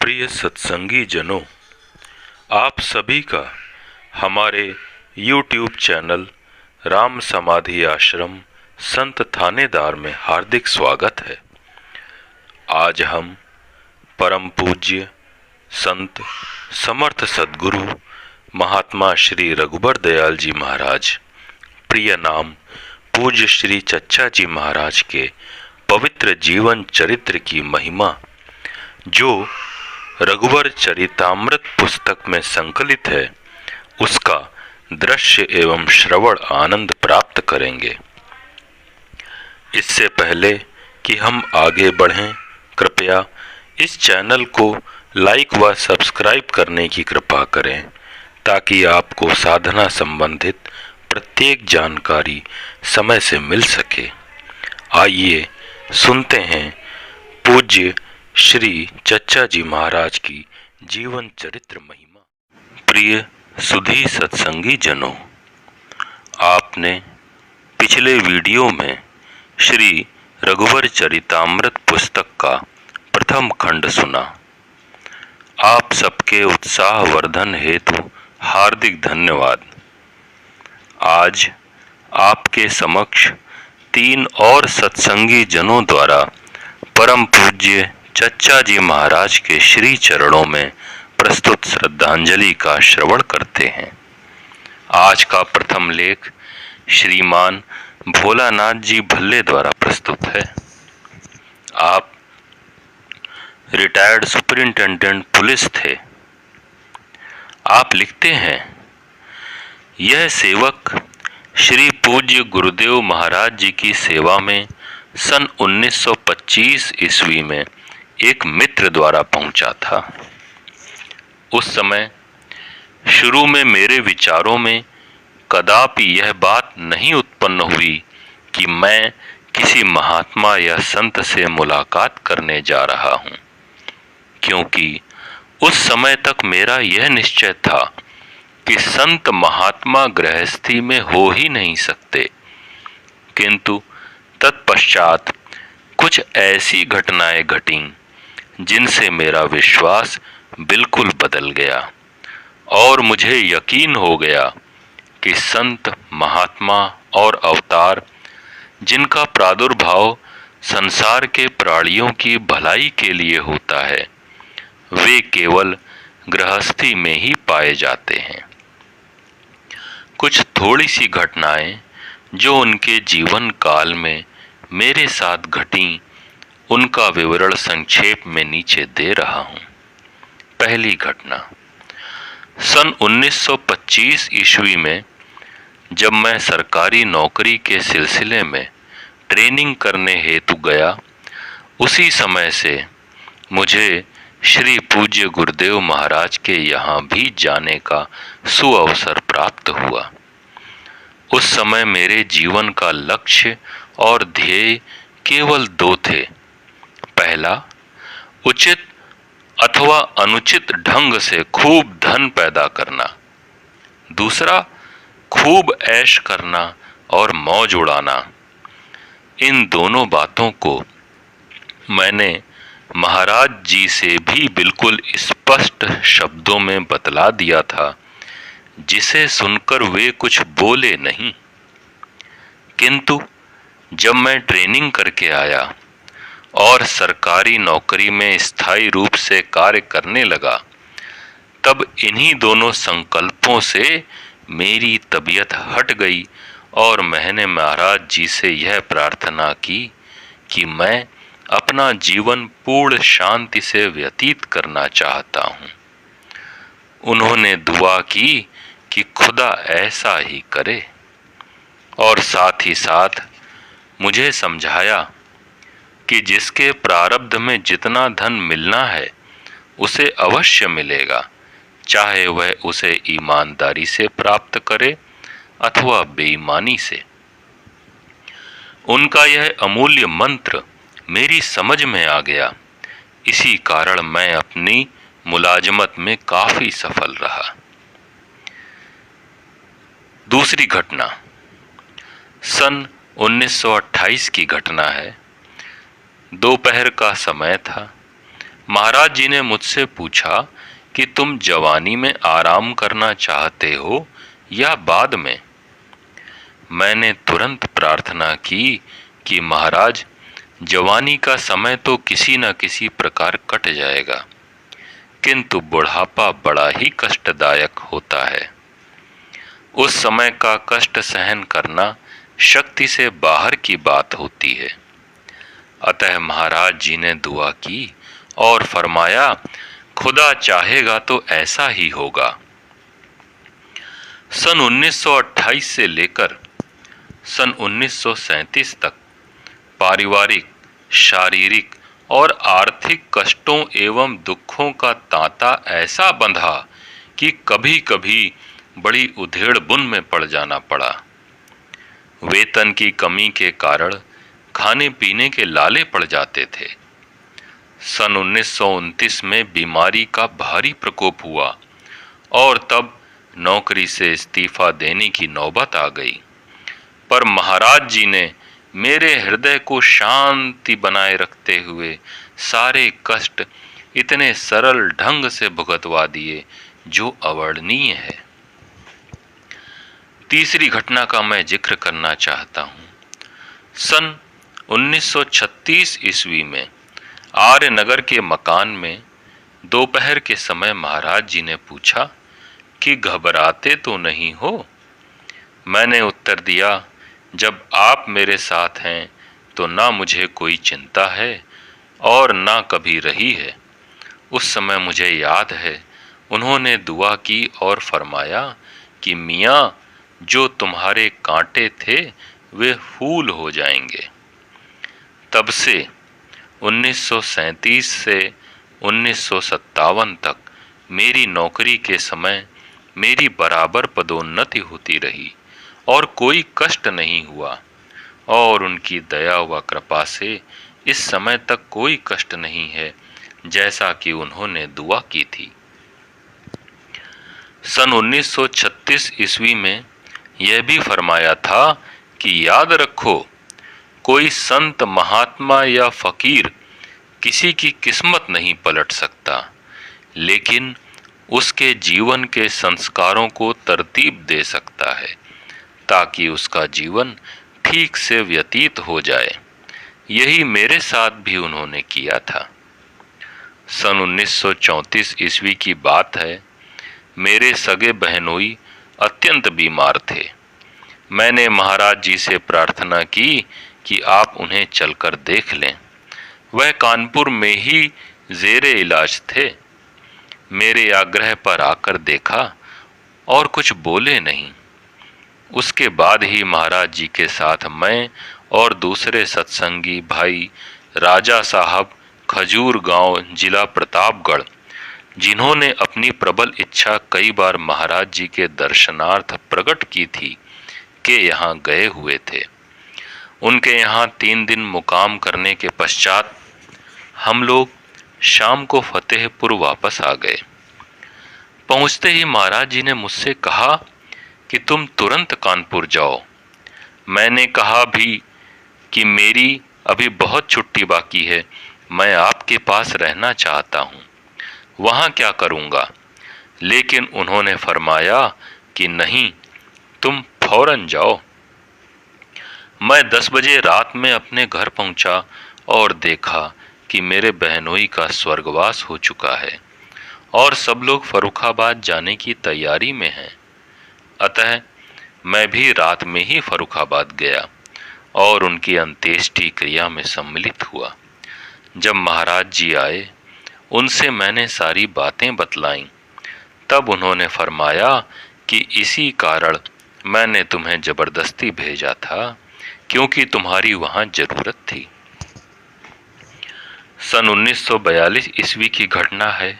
प्रिय सत्संगी जनों, आप सभी का हमारे YouTube चैनल राम समाधि आश्रम संत थानेदार में हार्दिक स्वागत है। आज हम परम पूज्य संत समर्थ सद्गुरु महात्मा श्री रघुबर दयाल जी महाराज, प्रिय नाम पूज्य श्री चच्चा जी महाराज के पवित्र जीवन चरित्र की महिमा, जो रघुवर चरितामृत पुस्तक में संकलित है, उसका दृश्य एवं श्रवण आनंद प्राप्त करेंगे। इससे पहले कि हम आगे बढ़ें, कृपया इस चैनल को लाइक व सब्सक्राइब करने की कृपा करें, ताकि आपको साधना संबंधित प्रत्येक जानकारी समय से मिल सके। आइए सुनते हैं पूज्य श्री चच्चा जी महाराज की जीवन चरित्र महिमा। प्रिय सुधी सत्संगी जनों, आपने पिछले वीडियो में श्री रघुवर चरितामृत पुस्तक का प्रथम खंड सुना। आप सबके उत्साह वर्धन हेतु हार्दिक धन्यवाद। आज आपके समक्ष 3 और सत्संगी जनों द्वारा परम पूज्य चच्चा जी महाराज के श्री चरणों में प्रस्तुत श्रद्धांजलि का श्रवण करते हैं। आज का प्रथम लेख श्रीमान भोलानाथ जी भल्ले द्वारा प्रस्तुत है। आप रिटायर्ड सुपरिंटेंडेंट पुलिस थे। आप लिखते हैं, यह सेवक श्री पूज्य गुरुदेव महाराज जी की सेवा में सन 1925 ईस्वी में एक मित्र द्वारा पहुंचा था। उस समय शुरू में मेरे विचारों में कदापि यह बात नहीं उत्पन्न हुई कि मैं किसी महात्मा या संत से मुलाकात करने जा रहा हूं, क्योंकि उस समय तक मेरा यह निश्चय था कि संत महात्मा गृहस्थी में हो ही नहीं सकते। किंतु तत्पश्चात कुछ ऐसी घटनाएं घटीं जिनसे मेरा विश्वास बिल्कुल बदल गया और मुझे यकीन हो गया कि संत महात्मा और अवतार, जिनका प्रादुर्भाव संसार के प्राणियों की भलाई के लिए होता है, वे केवल गृहस्थी में ही पाए जाते हैं। कुछ थोड़ी सी घटनाएं जो उनके जीवन काल में मेरे साथ घटीं, उनका विवरण संक्षेप में नीचे दे रहा हूं। पहली घटना, सन 1925 ईस्वी में जब मैं सरकारी नौकरी के सिलसिले में ट्रेनिंग करने हेतु गया, उसी समय से मुझे श्री पूज्य गुरुदेव महाराज के यहाँ भी जाने का सुअवसर प्राप्त हुआ। उस समय मेरे जीवन का लक्ष्य और ध्येय केवल 2 थे। पहला, उचित अथवा अनुचित ढंग से खूब धन पैदा करना। दूसरा, खूब ऐश करना और मौज उड़ाना। इन दोनों बातों को मैंने महाराज जी से भी बिल्कुल स्पष्ट शब्दों में बतला दिया था, जिसे सुनकर वे कुछ बोले नहीं। किंतु जब मैं ट्रेनिंग करके आया और सरकारी नौकरी में स्थायी रूप से कार्य करने लगा, तब इन्हीं दोनों संकल्पों से मेरी तबीयत हट गई और मैंने महाराज जी से यह प्रार्थना की कि मैं अपना जीवन पूर्ण शांति से व्यतीत करना चाहता हूँ। उन्होंने दुआ की कि खुदा ऐसा ही करे, और साथ ही साथ मुझे समझाया कि जिसके प्रारब्ध में जितना धन मिलना है उसे अवश्य मिलेगा, चाहे वह उसे ईमानदारी से प्राप्त करे अथवा बेईमानी से। उनका यह अमूल्य मंत्र मेरी समझ में आ गया। इसी कारण मैं अपनी मुलाजमत में काफी सफल रहा। दूसरी घटना सन 1928 की घटना है। दोपहर का समय था। महाराज जी ने मुझसे पूछा कि तुम जवानी में आराम करना चाहते हो या बाद में। मैंने तुरंत प्रार्थना की कि महाराज, जवानी का समय तो किसी न किसी प्रकार कट जाएगा, किंतु बुढ़ापा बड़ा ही कष्टदायक होता है। उस समय का कष्ट सहन करना शक्ति से बाहर की बात होती है। अतः महाराज जी ने दुआ की और फरमाया, खुदा चाहेगा तो ऐसा ही होगा। सन 1928 से लेकर सन 1937 तक पारिवारिक, शारीरिक और आर्थिक कष्टों एवं दुखों का तांता ऐसा बंधा कि कभी कभी बड़ी उधेड़-बुन में पड़ जाना पड़ा। वेतन की कमी के कारण खाने पीने के लाले पड़ जाते थे। सन 1929 में बीमारी का भारी प्रकोप हुआ और तब नौकरी से इस्तीफा देने की नौबत आ गई। पर महाराज जी ने मेरे हृदय को शांति बनाए रखते हुए सारे कष्ट इतने सरल ढंग से भुगतवा दिए जो अवर्णनीय है। तीसरी घटना का मैं जिक्र करना चाहता हूँ। सन 1936 ईस्वी में आर्यनगर के मकान में दोपहर के समय महाराज जी ने पूछा कि घबराते तो नहीं हो। मैंने उत्तर दिया, जब आप मेरे साथ हैं तो ना मुझे कोई चिंता है और ना कभी रही है। उस समय मुझे याद है उन्होंने दुआ की और फरमाया कि मियाँ, जो तुम्हारे कांटे थे वे फूल हो जाएंगे। तब से 1937 से 1957 तक मेरी नौकरी के समय मेरी बराबर पदोन्नति होती रही और कोई कष्ट नहीं हुआ, और उनकी दया व कृपा से इस समय तक कोई कष्ट नहीं है, जैसा कि उन्होंने दुआ की थी। सन 1936 ईस्वी में यह भी फरमाया था कि याद रखो, कोई संत, महात्मा या फकीर किसी की किस्मत नहीं पलट सकता, लेकिन उसके जीवन के संस्कारों को तरतीब दे सकता है ताकि उसका जीवन ठीक से व्यतीत हो जाए। यही मेरे साथ भी उन्होंने किया था। सन 1934 ईस्वी की बात है। मेरे सगे बहनोई अत्यंत बीमार थे। मैंने महाराज जी से प्रार्थना की कि आप उन्हें चलकर देख लें। वह कानपुर में ही जेरे इलाज थे। मेरे आग्रह पर आकर देखा और कुछ बोले नहीं। उसके बाद ही महाराज जी के साथ मैं और दूसरे सत्संगी भाई राजा साहब, खजूर गांव, जिला प्रतापगढ़, जिन्होंने अपनी प्रबल इच्छा कई बार महाराज जी के दर्शनार्थ प्रकट की थी, के यहाँ गए हुए थे। उनके यहाँ 3 दिन मुकाम करने के पश्चात हम लोग शाम को फतेहपुर वापस आ गए। पहुँचते ही महाराज जी ने मुझसे कहा कि तुम तुरंत कानपुर जाओ। मैंने कहा भी कि मेरी अभी बहुत छुट्टी बाकी है, मैं आपके पास रहना चाहता हूँ, वहाँ क्या करूँगा। लेकिन उन्होंने फरमाया कि नहीं, तुम फौरन जाओ। मैं 10 बजे रात में अपने घर पहुंचा और देखा कि मेरे बहनोई का स्वर्गवास हो चुका है और सब लोग फर्रुखाबाद जाने की तैयारी में हैं। अतः मैं भी रात में ही फर्रुखाबाद गया और उनकी अंत्येष्टि क्रिया में सम्मिलित हुआ। जब महाराज जी आए, उनसे मैंने सारी बातें बतलाईं। तब उन्होंने फरमाया कि इसी कारण मैंने तुम्हें जबरदस्ती भेजा था, क्योंकि तुम्हारी वहां जरूरत थी। सन 1942 ईस्वी की घटना है।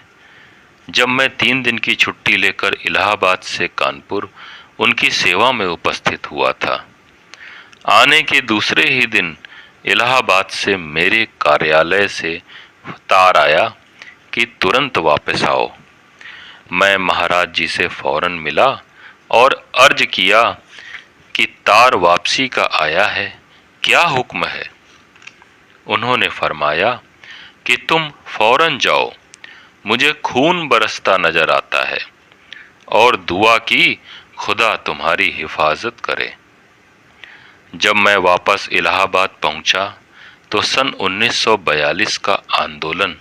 जब मैं 3 दिन की छुट्टी लेकर इलाहाबाद से कानपुर उनकी सेवा में उपस्थित हुआ था। आने के दूसरे ही दिन इलाहाबाद से मेरे कार्यालय से तार आया कि तुरंत वापस आओ। मैं महाराज जी से फौरन मिला और अर्ज किया कि तार वापसी का आया है, क्या हुक्म है। उन्होंने फरमाया, कि तुम फौरन जाओ, मुझे खून बरसता नजर आता है, और दुआ की खुदा तुम्हारी हिफाजत करे। जब मैं वापस इलाहाबाद पहुंचा तो सन 1942 का आंदोलन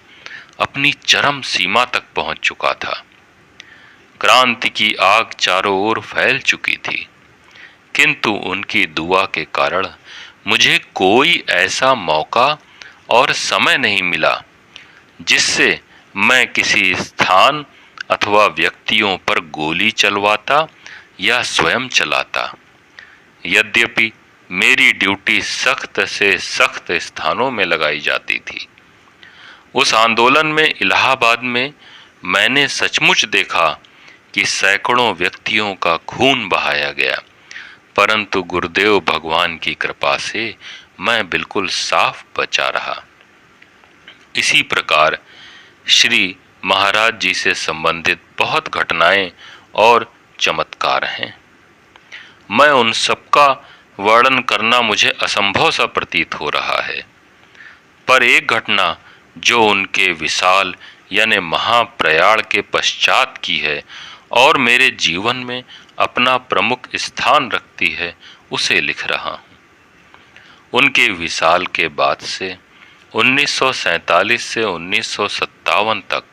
अपनी चरम सीमा तक पहुंच चुका था। क्रांति की आग चारों ओर फैल चुकी थी, किंतु उनकी दुआ के कारण मुझे कोई ऐसा मौका और समय नहीं मिला जिससे मैं किसी स्थान अथवा व्यक्तियों पर गोली चलवाता या स्वयं चलाता। यद्यपि मेरी ड्यूटी सख्त से सख्त स्थानों में लगाई जाती थी। उस आंदोलन में इलाहाबाद में मैंने सचमुच देखा कि सैकड़ों व्यक्तियों का खून बहाया गया, परंतु गुरुदेव भगवान की कृपा से मैं बिल्कुल साफ बचा रहा। इसी प्रकार श्री महाराज जी से संबंधित बहुत घटनाएं और चमत्कार हैं। मैं उन सबका वर्णन करना मुझे असंभव सा प्रतीत हो रहा है, पर एक घटना जो उनके विशाल यानी महाप्रयाण के पश्चात की है और मेरे जीवन में अपना प्रमुख स्थान रखती है, उसे लिख रहा हूँ। उनके विशाल के बाद से 1947 से 1957 तक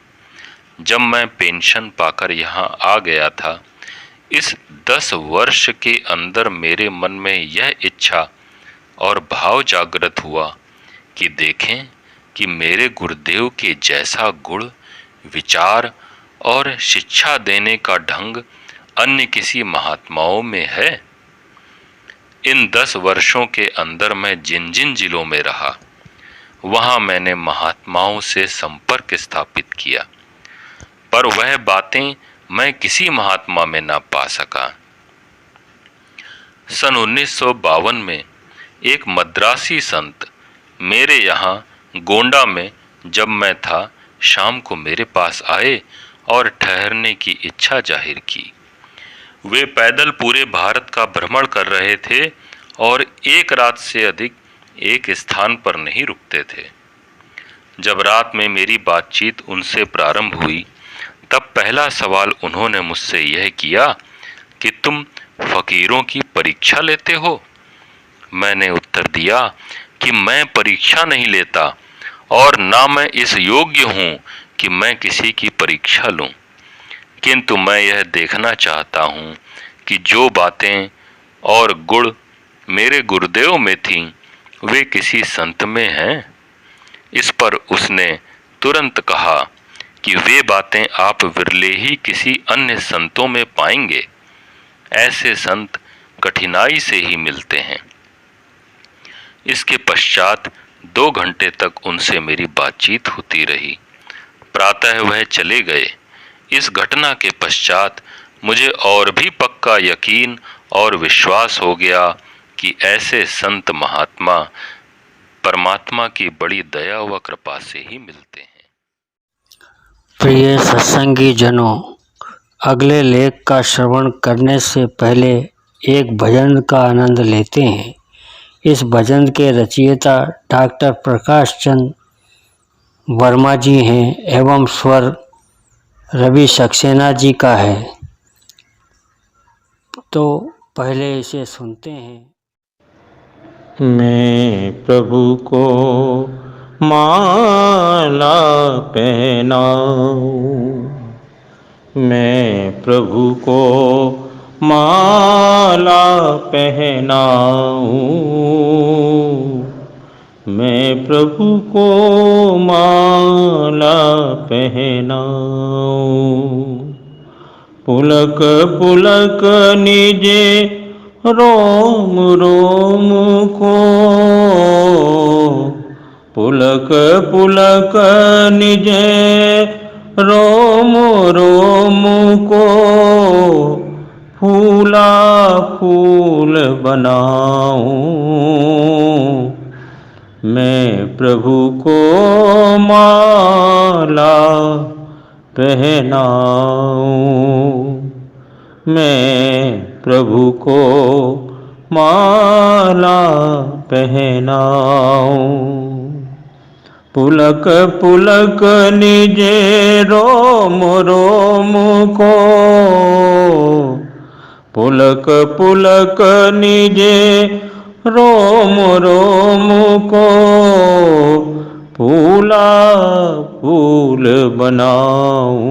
जब मैं पेंशन पाकर यहाँ आ गया था, इस 10 वर्ष के अंदर मेरे मन में यह इच्छा और भाव जागृत हुआ कि देखें कि मेरे गुरुदेव के जैसा गुण, विचार और शिक्षा देने का ढंग अन्य किसी महात्माओं में है। इन 10 वर्षों के अंदर मैं जिन जिन जिलों में रहा, वहां मैंने महात्माओं से संपर्क स्थापित किया, पर वह बातें मैं किसी महात्मा में ना पा सका। सन 1952 में एक मद्रासी संत मेरे यहाँ गोंडा में जब मैं था, शाम को मेरे पास आए और ठहरने की इच्छा जाहिर की। वे पैदल पूरे भारत का भ्रमण कर रहे थे और एक रात से अधिक एक स्थान पर नहीं रुकते थे। जब रात में मेरी बातचीत उनसे प्रारंभ हुई, तब पहला सवाल उन्होंने मुझसे यह किया कि तुम फकीरों की परीक्षा लेते हो? मैंने उत्तर दिया कि मैं परीक्षा नहीं लेता और ना मैं इस योग्य हूँ कि मैं किसी की परीक्षा लूँ, किंतु मैं यह देखना चाहता हूँ कि जो बातें और गुण मेरे गुरुदेव में थीं, वे किसी संत में हैं। इस पर उसने तुरंत कहा कि वे बातें आप विरले ही किसी अन्य संतों में पाएंगे। ऐसे संत कठिनाई से ही मिलते हैं। इसके पश्चात 2 घंटे तक उनसे मेरी बातचीत होती रही। प्रातः वह चले गए। इस घटना के पश्चात मुझे और भी पक्का यकीन और विश्वास हो गया कि ऐसे संत महात्मा परमात्मा की बड़ी दया व कृपा से ही मिलते हैं। प्रिय सत्संगी जनों, अगले लेख का श्रवण करने से पहले एक भजन का आनंद लेते हैं। इस भजन के रचयिता डॉक्टर प्रकाश चंद वर्मा जी हैं एवं स्वर रवि सक्सेना जी का है। तो पहले इसे सुनते हैं। मैं प्रभु को माला पहनाऊं, मैं प्रभु को माला पहनाऊं, मैं प्रभु को माला पहनाऊं। पुलक पुलक निजे रोम रोम को, पुलक पुलक निजे रोम रोम को, फूला फूल बनाऊं, मैं प्रभु को माला पहनाऊं, मैं प्रभु को माला पहनाऊं। पुलक पुलक निजे रोम रोम को, पुलक पुलक निजे रोम रोम को, फूला फूल बनाऊं,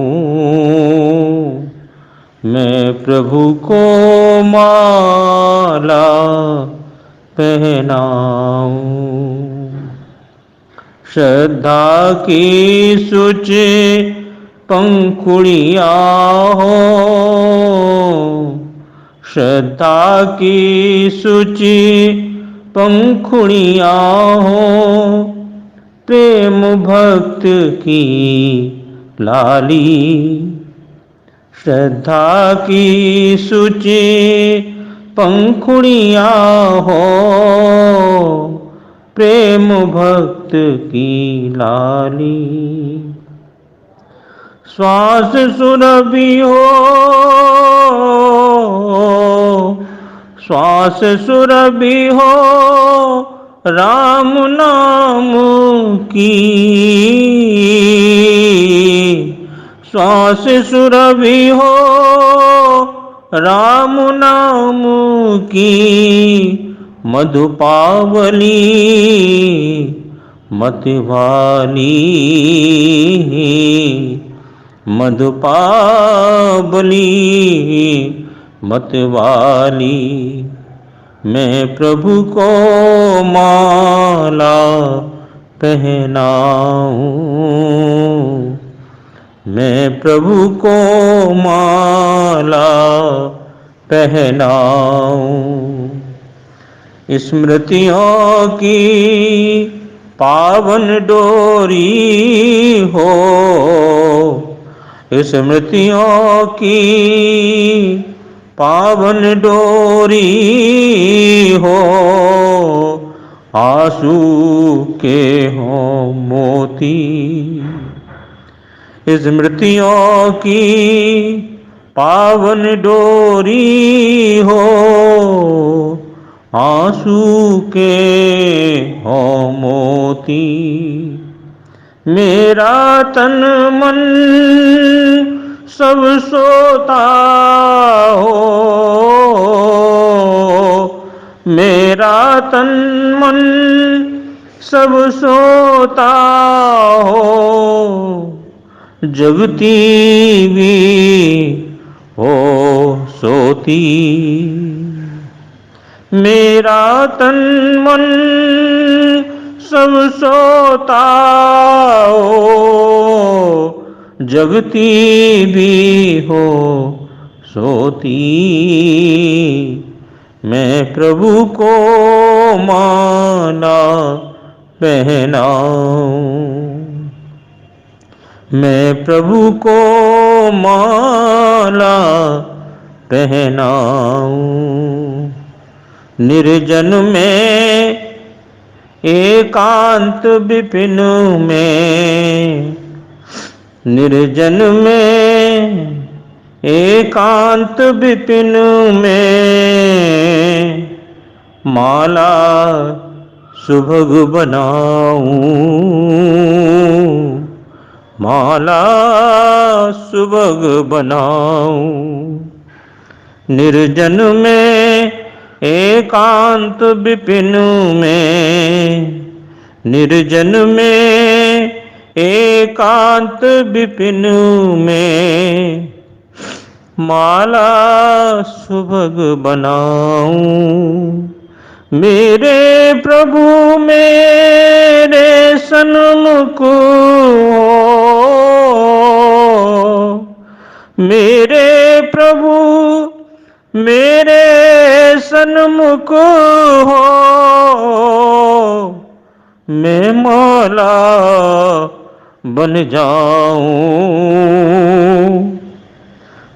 मैं प्रभु को माला पहनाऊं। श्रद्धा की सुचि पंखुड़ियाँ हो, श्रद्धा की सुचि पंखुड़ियाँ हो, प्रेम भक्त की लाली। श्रद्धा की सुचि पंखुड़ियाँ हो, प्रेम भक्त की लाली। श्वास सुरभि हो, श्वास सुरभि हो, राम नाम की। श्वास सुरभि हो, राम नाम की। मधुपावली मतवाली, मधुपावली मतवाली, मैं प्रभु को माला पहनाऊं, मैं प्रभु को माला पहनाऊं। स्मृतियों की पावन डोरी हो, स्मृतियों की पावन डोरी हो, आंसू के हो मोती। स्मृतियों की पावन डोरी हो, आंसू के हो मोती। मेरा तन मन सब सोता हो, मेरा तन मन सब सोता हो, जगती भी हो सोती। मेरा तन मन सब सोता हो, जगती भी हो सोती। मैं प्रभु को माला पहनाऊं, मैं प्रभु को माला पहनाऊं। निर्जन में एकांत विपिन में, निर्जन में एकांत विपिन में, माला सुभग बनाऊं, माला सुभग बनाऊं। निर्जन में एकांत विपिन में, निर्जन में एकांत विपिन में, माला सुभग बनाऊं। मेरे प्रभु मेरे सन्मुख हो, मेरे प्रभु मेरे सन्मुख हो, मैं माला बन जाऊं,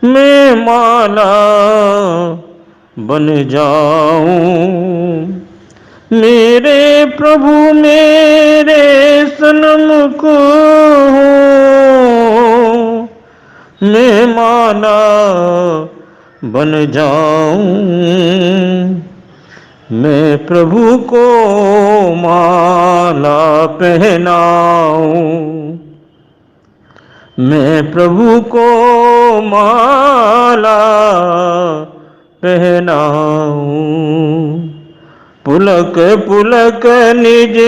मैं माला बन जाऊं। मेरे प्रभु मेरे सन्मुख हो, मैं माला बन जाऊं। मैं प्रभु को माला पहनाऊं, मैं प्रभु को माला पहनाऊं, पुलक पुलक निज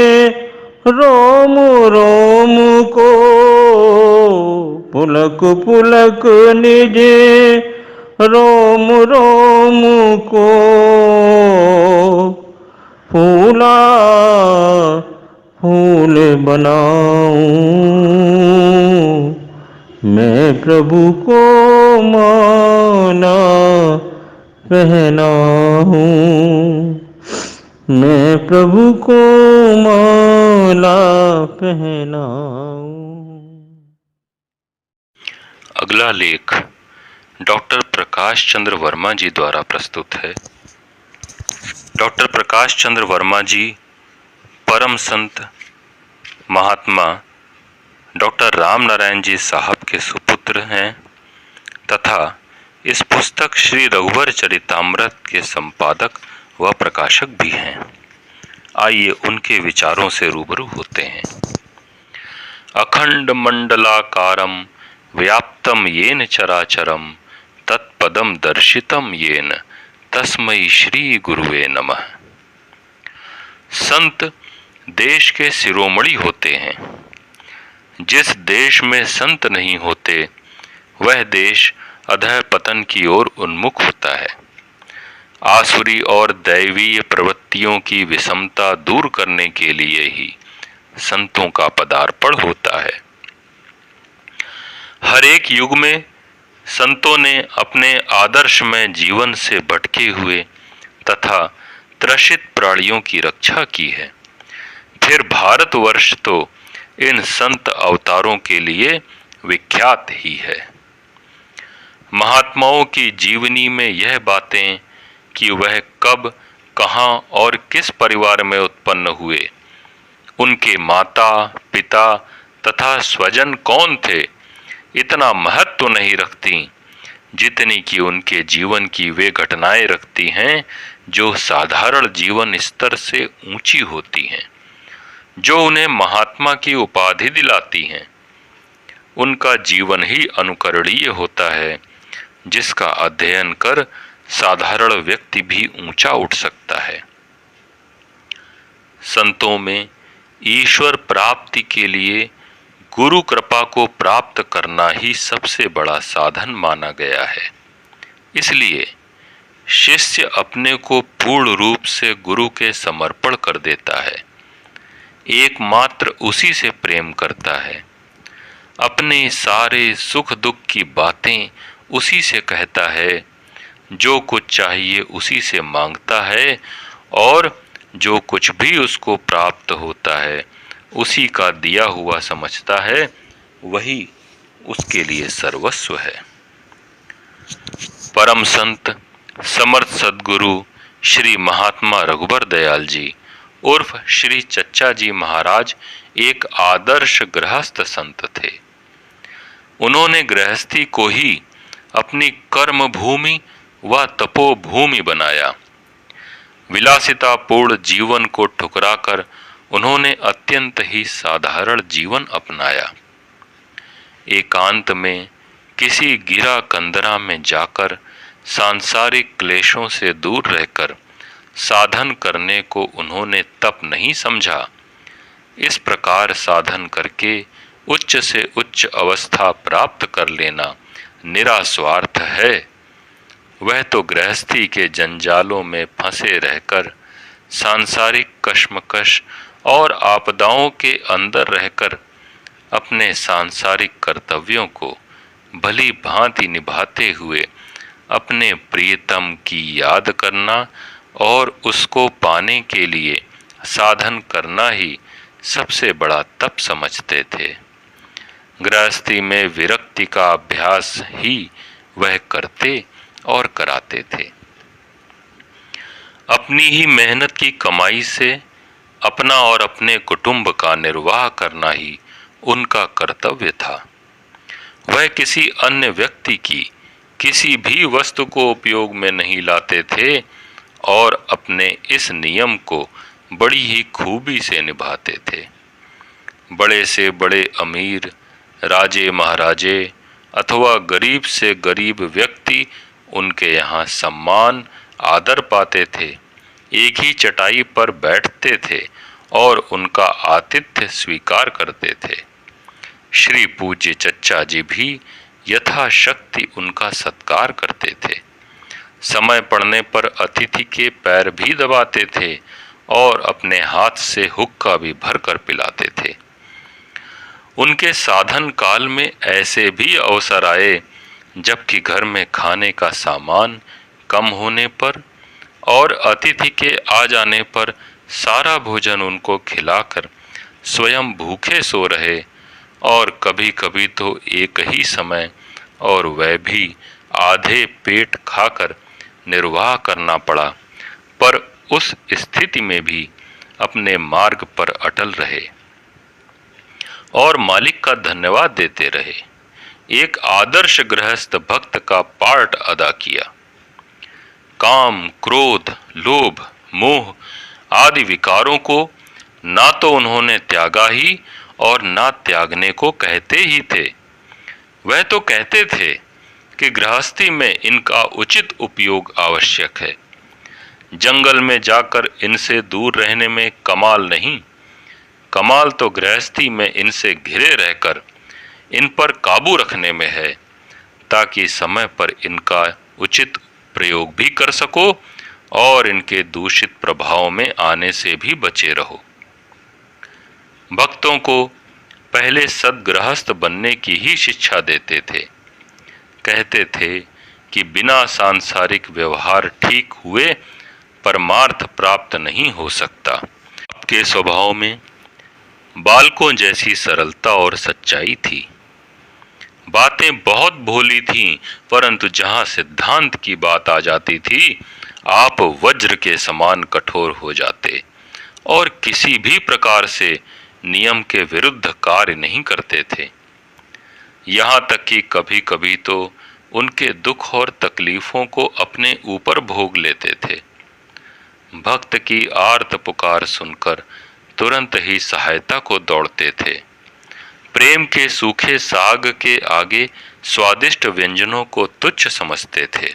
रोम रोम को, पुलक पुलक निज रोम रोम को फूला फूल बनाऊं, मैं प्रभु को माला पहनाऊं, मैं प्रभु को माला पहनाऊं। अगला लेख डॉक्टर प्रकाश चंद्र वर्मा जी द्वारा प्रस्तुत है। डॉक्टर प्रकाश चंद्र वर्मा जी परम संत महात्मा डॉक्टर राम नारायण जी साहब के सुपुत्र हैं तथा इस पुस्तक श्री रघुवर चरितामृत के संपादक व प्रकाशक भी हैं। आइए उनके विचारों से रूबरू होते हैं। अखंड मंडलाकारम व्याप्तम येन चराचरम तत्पदम दर्शितम येन तस्मै श्री गुरुवे नमः। संत देश के शिरोमणि होते हैं। जिस देश में संत नहीं होते वह देश अधः पतन की ओर उन्मुख होता है। आसुरी और दैवीय प्रवृत्तियों की विषमता दूर करने के लिए ही संतों का पदार्पण होता है। हर एक युग में संतों ने अपने आदर्शमय जीवन से भटके हुए तथा त्रसित प्राणियों की रक्षा की है। फिर भारतवर्ष तो इन संत अवतारों के लिए विख्यात ही है। महात्माओं की जीवनी में यह बातें कि वह कब, कहाँ और किस परिवार में उत्पन्न हुए, उनके माता पिता तथा स्वजन कौन थे, इतना महत्व नहीं रखती जितनी कि उनके जीवन की वे घटनाएं रखती हैं जो साधारण जीवन स्तर से ऊंची होती हैं, जो उन्हें महात्मा की उपाधि दिलाती हैं। उनका जीवन ही अनुकरणीय होता है जिसका अध्ययन कर साधारण व्यक्ति भी ऊंचा उठ सकता है। संतों में ईश्वर प्राप्ति के लिए गुरु कृपा को प्राप्त करना ही सबसे बड़ा साधन माना गया है। इसलिए शिष्य अपने को पूर्ण रूप से गुरु के समर्पण कर देता है, एकमात्र उसी से प्रेम करता है, अपने सारे सुख दुख की बातें उसी से कहता है, जो कुछ चाहिए उसी से मांगता है और जो कुछ भी उसको प्राप्त होता है उसी का दिया हुआ समझता है, वही उसके लिए सर्वस्व है। परम संत समर्थ सद्गुरु श्री महात्मा रघुबर दयाल जी उर्फ श्री चच्चा जी महाराज एक आदर्श गृहस्थ संत थे। उन्होंने गृहस्थी को ही अपनी कर्म भूमि व तपोभूमि बनाया। विलासितापूर्ण जीवन को ठुकराकर उन्होंने अत्यंत ही साधारण जीवन अपनाया। एकांत में किसी गिरा कंदरा में जाकर सांसारिक क्लेशों से दूर रहकर साधन करने को उन्होंने तप नहीं समझा। इस प्रकार साधन करके उच्च से उच्च अवस्था प्राप्त कर लेना निरास्वार्थ है। वह तो गृहस्थी के जंजालों में फंसे रहकर सांसारिक कश्मकश और आपदाओं के अंदर रहकर अपने सांसारिक कर्तव्यों को भली भांति निभाते हुए अपने प्रियतम की याद करना और उसको पाने के लिए साधन करना ही सबसे बड़ा तप समझते थे। गृहस्थी में विरक्ति का अभ्यास ही वह करते और कराते थे। अपनी ही मेहनत की कमाई से अपना और अपने कुटुंब का निर्वाह करना ही उनका कर्तव्य था। वह किसी अन्य व्यक्ति की किसी भी वस्तु को उपयोग में नहीं लाते थे और अपने इस नियम को बड़ी ही खूबी से निभाते थे। बड़े से बड़े अमीर, राजे महाराजे अथवा गरीब से गरीब व्यक्ति उनके यहाँ सम्मान आदर पाते थे, एक ही चटाई पर बैठते थे और उनका आतिथ्य स्वीकार करते थे। श्री पूज्य चच्चा जी भी यथाशक्ति उनका सत्कार करते थे। समय पड़ने पर अतिथि के पैर भी दबाते थे और अपने हाथ से हुक्का भी भरकर पिलाते थे। उनके साधन काल में ऐसे भी अवसर आए जबकि घर में खाने का सामान कम होने पर और अतिथि के आ जाने पर सारा भोजन उनको खिलाकर स्वयं भूखे सो रहे, और कभी कभी तो एक ही समय और वह भी आधे पेट खाकर निर्वाह करना पड़ा, पर उस स्थिति में भी अपने मार्ग पर अटल रहे और मालिक का धन्यवाद देते रहे। एक आदर्श गृहस्थ भक्त का पार्ट अदा किया। काम, क्रोध, लोभ, मोह आदि विकारों को ना तो उन्होंने त्यागा ही और ना त्यागने को कहते ही थे। वह तो कहते थे कि गृहस्थी में इनका उचित उपयोग आवश्यक है। जंगल में जाकर इनसे दूर रहने में कमाल नहीं, कमाल तो गृहस्थी में इनसे घिरे रहकर इन पर काबू रखने में है, ताकि समय पर इनका उचित प्रयोग भी कर सको और इनके दूषित प्रभाव में आने से भी बचे रहो। भक्तों को पहले सद्गृहस्थ बनने की ही शिक्षा देते थे। कहते थे कि बिना सांसारिक व्यवहार ठीक हुए परमार्थ प्राप्त नहीं हो सकता। आपके स्वभाव में बालकों जैसी सरलता और सच्चाई थी। बातें बहुत भोली थीं, परंतु जहां सिद्धांत की बात आ जाती थी आप वज्र के समान कठोर हो जाते और किसी भी प्रकार से नियम के विरुद्ध कार्य नहीं करते थे। यहाँ तक कि कभी कभी तो उनके दुख और तकलीफों को अपने ऊपर भोग लेते थे। भक्त की आर्त पुकार सुनकर तुरंत ही सहायता को दौड़ते थे। प्रेम के सूखे साग के आगे स्वादिष्ट व्यंजनों को तुच्छ समझते थे।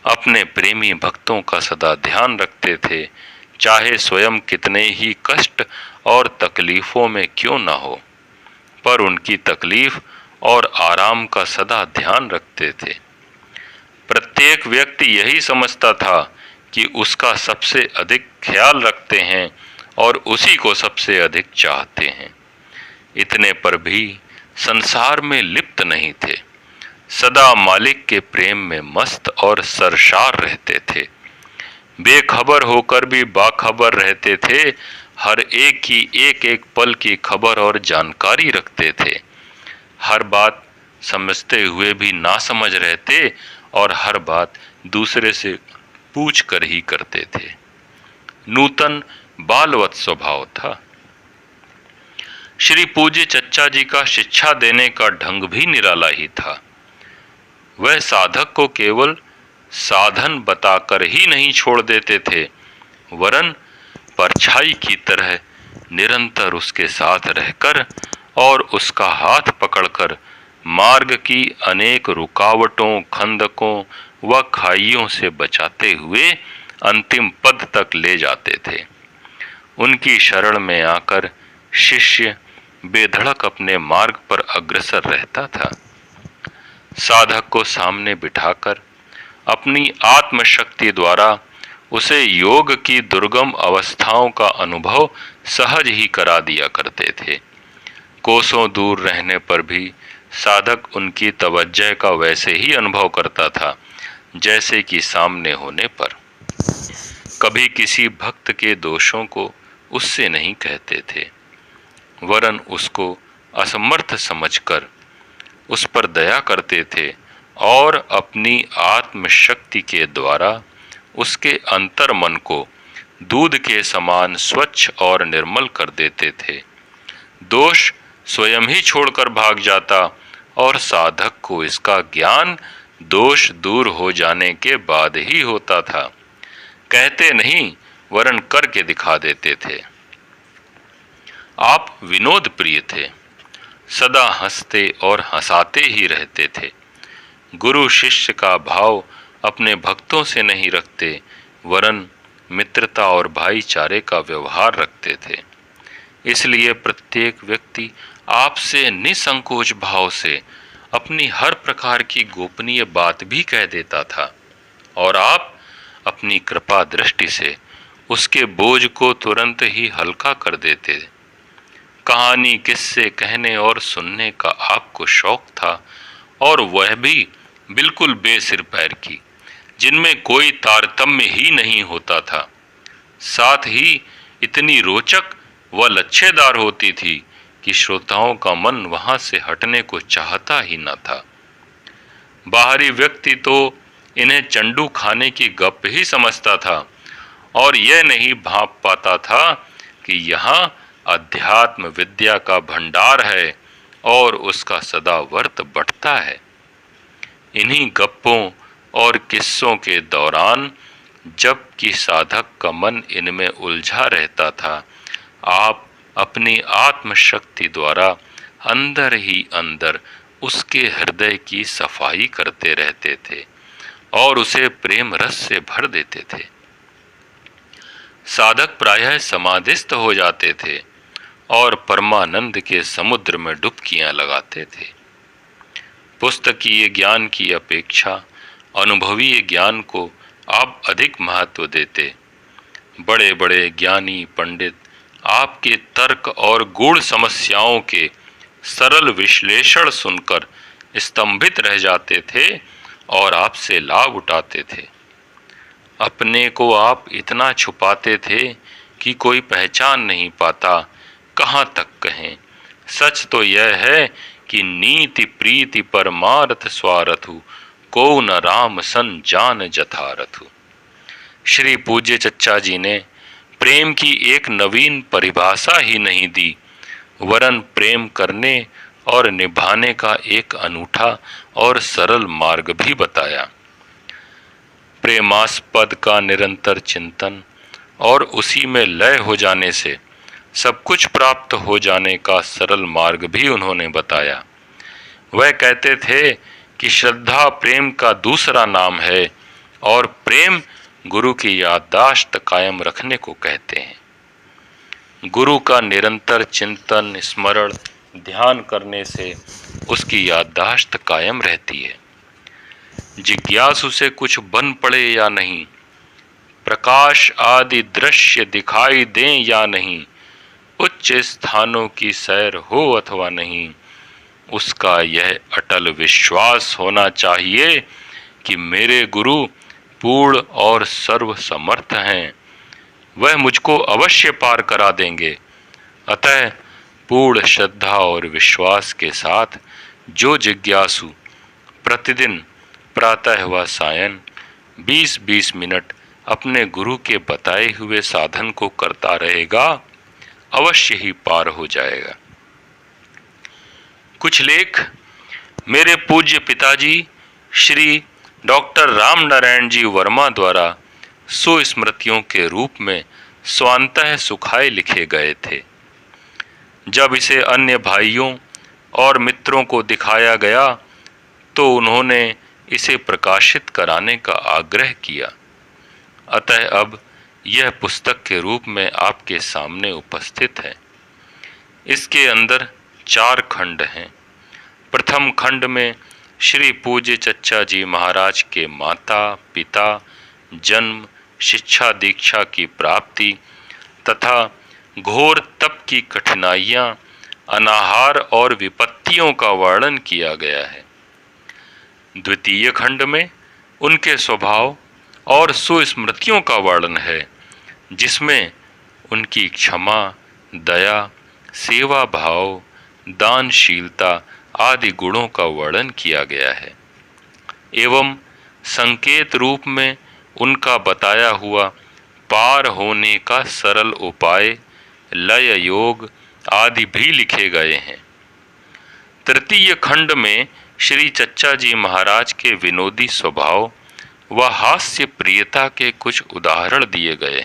अपने प्रेमी भक्तों का सदा ध्यान रखते थे, चाहे स्वयं कितने ही कष्ट और तकलीफों में क्यों न हो, पर उनकी तकलीफ और आराम का सदा ध्यान रखते थे। प्रत्येक व्यक्ति यही समझता था कि उसका सबसे अधिक ख्याल रखते हैं और उसी को सबसे अधिक चाहते हैं। इतने पर भी संसार में लिप्त नहीं थे, सदा मालिक के प्रेम में मस्त और सरशार रहते थे। बेखबर होकर भी बाखबर रहते थे, हर एक की एक एक पल की खबर और जानकारी रखते थे। हर बात समझते हुए भी नासमझ रहते और हर बात दूसरे से पूछ कर ही करते थे। नूतन बालवत स्वभाव था। श्री पूज्य चच्चा जी का शिक्षा देने का ढंग भी निराला ही था। वह साधक को केवल साधन बताकर ही नहीं छोड़ देते थे, वरन परछाई की तरह निरंतर उसके साथ रहकर और उसका हाथ पकड़कर मार्ग की अनेक रुकावटों, खंदकों व खाइयों से बचाते हुए अंतिम पद तक ले जाते थे। उनकी शरण में आकर शिष्य बेधड़क अपने मार्ग पर अग्रसर रहता था। साधक को सामने बिठाकर अपनी आत्मशक्ति द्वारा उसे योग की दुर्गम अवस्थाओं का अनुभव सहज ही करा दिया करते थे। कोसों दूर रहने पर भी साधक उनकी तवज्जो का वैसे ही अनुभव करता था जैसे कि सामने होने पर। कभी किसी भक्त के दोषों को उससे नहीं कहते थे, वरन उसको असमर्थ समझकर उस पर दया करते थे और अपनी आत्मशक्ति के द्वारा उसके अंतर मन को दूध के समान स्वच्छ और निर्मल कर देते थे। दोष स्वयं ही छोड़कर भाग जाता और साधक को इसका ज्ञान दोष दूर हो जाने के बाद ही होता था। कहते नहीं वरन करके दिखा देते थे। आप विनोद प्रिय थे, सदा हंसते और हंसाते ही रहते थे। गुरु शिष्य का भाव अपने भक्तों से नहीं रखते वरन मित्रता और भाईचारे का व्यवहार रखते थे। इसलिए प्रत्येक व्यक्ति आपसे निसंकोच भाव से अपनी हर प्रकार की गोपनीय बात भी कह देता था और आप अपनी कृपा दृष्टि से उसके बोझ को तुरंत ही हल्का कर देते। कहानी किस्से कहने और सुनने का आपको शौक था, और वह भी बिल्कुल बेसिर पैर की, जिनमें कोई तारतम्य ही नहीं होता था। साथ ही इतनी रोचक व लच्छेदार होती थी कि श्रोताओं का मन वहां से हटने को चाहता ही न था। बाहरी व्यक्ति तो इन्हें चंडू खाने की गप ही समझता था और यह नहीं भांप पाता था कि यहाँ अध्यात्म विद्या का भंडार है और उसका सदा वर्त बढ़ता है। इन्हीं गप्पों और किस्सों के दौरान जबकि साधक का मन इनमें उलझा रहता था, आप अपनी आत्मशक्ति द्वारा अंदर ही अंदर उसके हृदय की सफाई करते रहते थे और उसे प्रेम रस से भर देते थे। साधक प्रायः समाधिस्थ हो जाते थे और परमानंद के समुद्र में डुबकियां लगाते थे। पुस्तकीय ज्ञान की अपेक्षा अनुभवीय ज्ञान को आप अधिक महत्व देते। बड़े बड़े ज्ञानी पंडित आपके तर्क और गूढ़ समस्याओं के सरल विश्लेषण सुनकर स्तंभित रह जाते थे और आपसे लाभ उठाते थे। अपने को आप इतना छुपाते थे कि कोई पहचान नहीं पाता, कहाँ तक कहें। सच तो यह है कि नीति प्रीति परमार्थ स्वारथु, को न राम सन जान जथारथु। श्री पूज्य चच्चा जी ने प्रेम की एक नवीन परिभाषा ही नहीं दी, वरन प्रेम करने और निभाने का एक अनूठा और सरल मार्ग भी बताया। प्रेमास्पद का निरंतर चिंतन और उसी में लय हो जाने से सब कुछ प्राप्त हो जाने का सरल मार्ग भी उन्होंने बताया। वह कहते थे कि श्रद्धा प्रेम का दूसरा नाम है और प्रेम गुरु की याददाश्त कायम रखने को कहते हैं। गुरु का निरंतर चिंतन स्मरण ध्यान करने से उसकी याददाश्त कायम रहती है। जिज्ञासु से कुछ बन पड़े या नहीं, प्रकाश आदि दृश्य दिखाई दें या नहीं, उच्च स्थानों की सैर हो अथवा नहीं, उसका यह अटल विश्वास होना चाहिए कि मेरे गुरु पूर्ण और सर्व समर्थ हैं, वह मुझको अवश्य पार करा देंगे। अतः पूर्ण श्रद्धा और विश्वास के साथ जो जिज्ञासु प्रतिदिन प्रातः व सायं 20-20 मिनट अपने गुरु के बताए हुए साधन को करता रहेगा, अवश्य ही पार हो जाएगा। कुछ लेख मेरे पूज्य पिताजी श्री डॉक्टर राम नारायण जी वर्मा द्वारा सुस्मृतियों के रूप में स्वांतः सुखाए लिखे गए थे। जब इसे अन्य भाइयों और मित्रों को दिखाया गया तो उन्होंने इसे प्रकाशित कराने का आग्रह किया। अतः अब यह पुस्तक के रूप में आपके सामने उपस्थित है। इसके अंदर 4 खंड हैं। प्रथम खंड में श्री पूज्य चच्चा जी महाराज के माता पिता, जन्म, शिक्षा दीक्षा की प्राप्ति तथा घोर तप की कठिनाइयाँ, अनाहार और विपत्तियों का वर्णन किया गया है। द्वितीय खंड में उनके स्वभाव और सुस्मृतियों का वर्णन है, जिसमें उनकी क्षमा, दया, सेवा भाव, दानशीलता आदि गुणों का वर्णन किया गया है एवं संकेत रूप में उनका बताया हुआ पार होने का सरल उपाय, लय योग आदि भी लिखे गए हैं। तृतीय खंड में श्री चच्चा जी महाराज के विनोदी स्वभाव व हास्य प्रियता के कुछ उदाहरण दिए गए।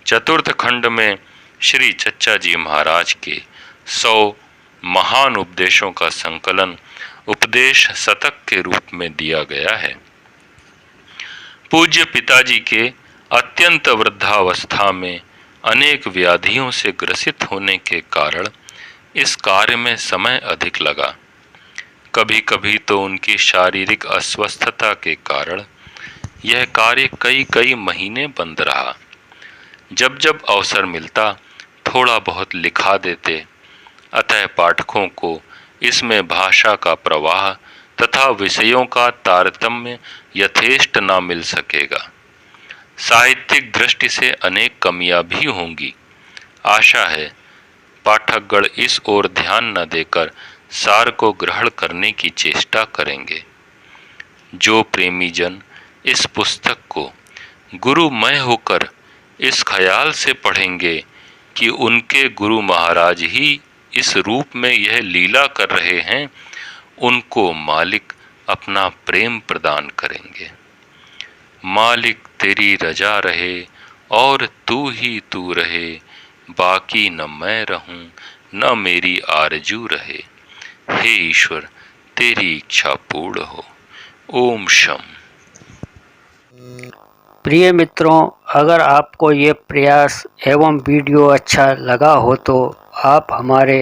चतुर्थ खंड में श्री चच्चा जी महाराज के 100 महान उपदेशों का संकलन उपदेश शतक के रूप में दिया गया है। पूज्य पिताजी के अत्यंत वृद्धावस्था में अनेक व्याधियों से ग्रसित होने के कारण इस कार्य में समय अधिक लगा। कभी कभी तो उनकी शारीरिक अस्वस्थता के कारण यह कार्य कई कई महीने बंद रहा। जब जब अवसर मिलता थोड़ा बहुत लिखा देते, अतः पाठकों को इसमें भाषा का प्रवाह तथा विषयों का तारतम्य यथेष्ट न मिल सकेगा। साहित्यिक दृष्टि से अनेक कमियां भी होंगी। आशा है पाठकगण इस ओर ध्यान न देकर सार को ग्रहण करने की चेष्टा करेंगे। जो प्रेमी जन इस पुस्तक को गुरुमय होकर इस ख्याल से पढ़ेंगे कि उनके गुरु महाराज ही इस रूप में यह लीला कर रहे हैं, उनको मालिक अपना प्रेम प्रदान करेंगे। मालिक तेरी रजा रहे और तू ही तू रहे, बाकी न मैं रहूं न मेरी आरजू रहे। हे ईश्वर तेरी इच्छा पूर्ण हो। ओम शम। प्रिय मित्रों, अगर आपको ये प्रयास एवं वीडियो अच्छा लगा हो तो आप हमारे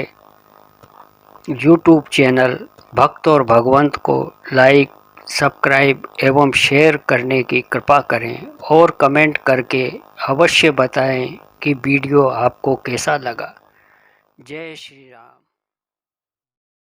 YouTube चैनल भक्त और भगवंत को लाइक, सब्सक्राइब एवं शेयर करने की कृपा करें और कमेंट करके अवश्य बताएं कि वीडियो आपको कैसा लगा। जय श्री राम।